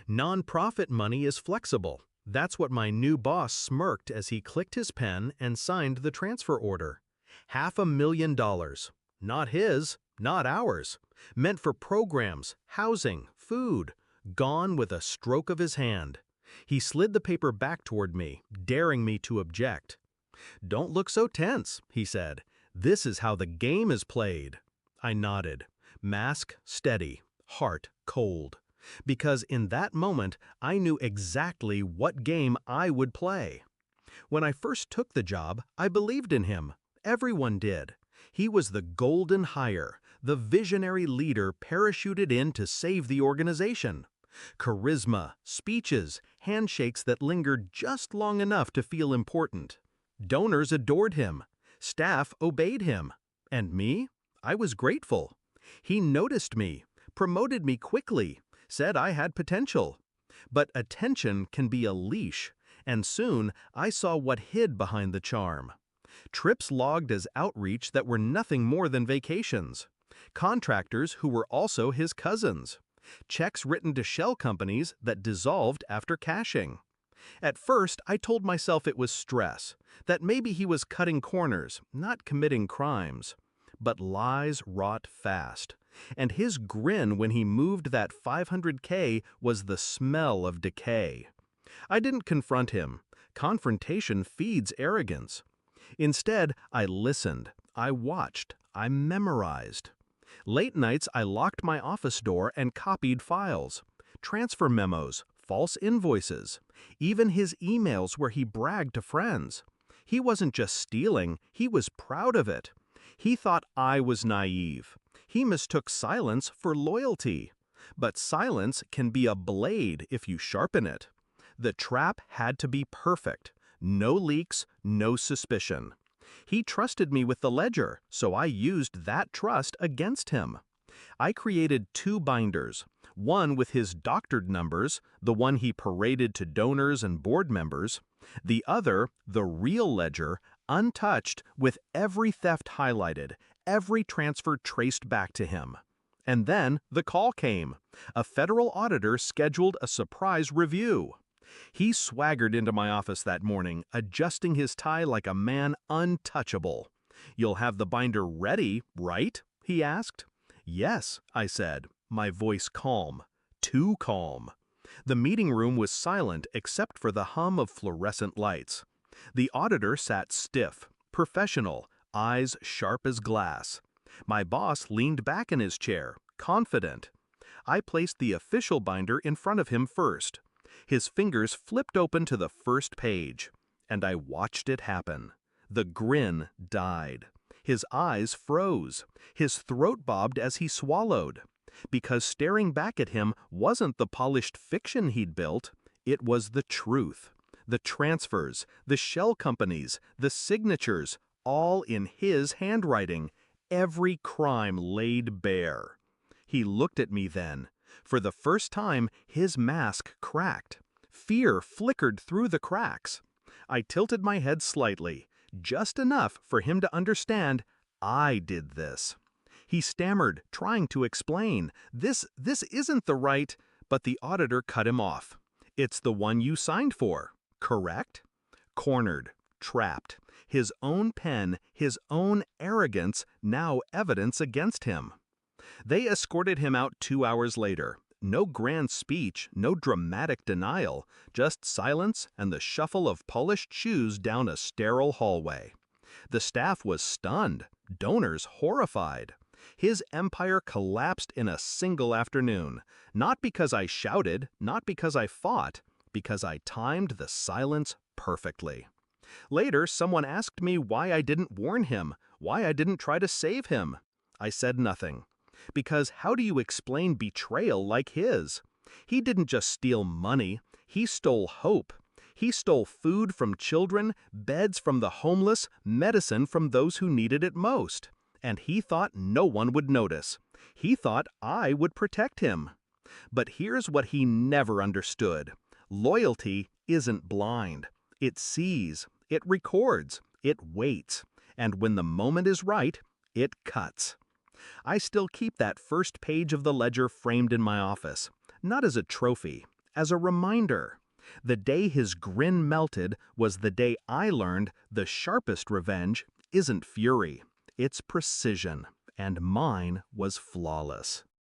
Nonprofit money is flexible. That's what my new boss smirked as he clicked his pen and signed the transfer order. $500,000. Not his, not ours. Meant for programs, housing, food. Gone with a stroke of his hand. He slid the paper back toward me, daring me to object. "Don't look so tense," he said. "This is how the game is played." I nodded. Mask steady, heart cold. Because in that moment, I knew exactly what game I would play. When I first took the job, I believed in him. Everyone did. He was the golden hire, the visionary leader parachuted in to save the organization. Charisma, speeches, handshakes that lingered just long enough to feel important. Donors adored him. Staff obeyed him. And me? I was grateful. He noticed me, promoted me quickly, said I had potential. But attention can be a leash, and soon I saw what hid behind the charm. Trips logged as outreach that were nothing more than vacations. Contractors who were also his cousins. Checks written to shell companies that dissolved after cashing. At first, I told myself it was stress, that maybe he was cutting corners, not committing crimes. But lies rot fast. And his grin when he moved that $500K was the smell of decay. I didn't confront him. Confrontation feeds arrogance. Instead, I listened, I watched, I memorized. Late nights, I locked my office door and copied files. Transfer memos, false invoices, even his emails where he bragged to friends. He wasn't just stealing, he was proud of it. He thought I was naive. He mistook silence for loyalty. But silence can be a blade if you sharpen it. The trap had to be perfect. No leaks, no suspicion. He trusted me with the ledger, so I used that trust against him. I created 2 binders, one with his doctored numbers, the one he paraded to donors and board members, the other, the real ledger, untouched with every theft highlighted, every transfer traced back to him. And then the call came. A federal auditor scheduled a surprise review. He swaggered into my office that morning, adjusting his tie like a man untouchable. "You'll have the binder ready, right?" he asked. "Yes," I said, my voice calm. Too calm. The meeting room was silent except for the hum of fluorescent lights. The auditor sat stiff, professional, eyes sharp as glass. My boss leaned back in his chair, confident. I placed the official binder in front of him first. His fingers flipped open to the first page, and I watched it happen. The grin died. His eyes froze. His throat bobbed as he swallowed. Because staring back at him wasn't the polished fiction he'd built, it was the truth. The transfers, the shell companies, the signatures, all in his handwriting, every crime laid bare. He looked at me then. For the first time, his mask cracked. Fear flickered through the cracks. I tilted my head slightly, just enough for him to understand I did this. He stammered, trying to explain, This isn't the right," but the auditor cut him off. "It's the one you signed for, correct?" Cornered, trapped. His own pen, his own arrogance, now evidence against him. They escorted him out 2 hours later. No grand speech, no dramatic denial, just silence and the shuffle of polished shoes down a sterile hallway. The staff was stunned, donors horrified. His empire collapsed in a single afternoon, not because I shouted, not because I fought, because I timed the silence perfectly. Later, someone asked me why I didn't warn him, why I didn't try to save him. I said nothing. Because how do you explain betrayal like his? He didn't just steal money, he stole hope. He stole food from children, beds from the homeless, medicine from those who needed it most. And he thought no one would notice. He thought I would protect him. But here's what he never understood. Loyalty isn't blind. It sees, it records, it waits. And when the moment is right, it cuts. I still keep that first page of the ledger framed in my office, not as a trophy, as a reminder. The day his grin melted was the day I learned the sharpest revenge isn't fury, it's precision, and mine was flawless.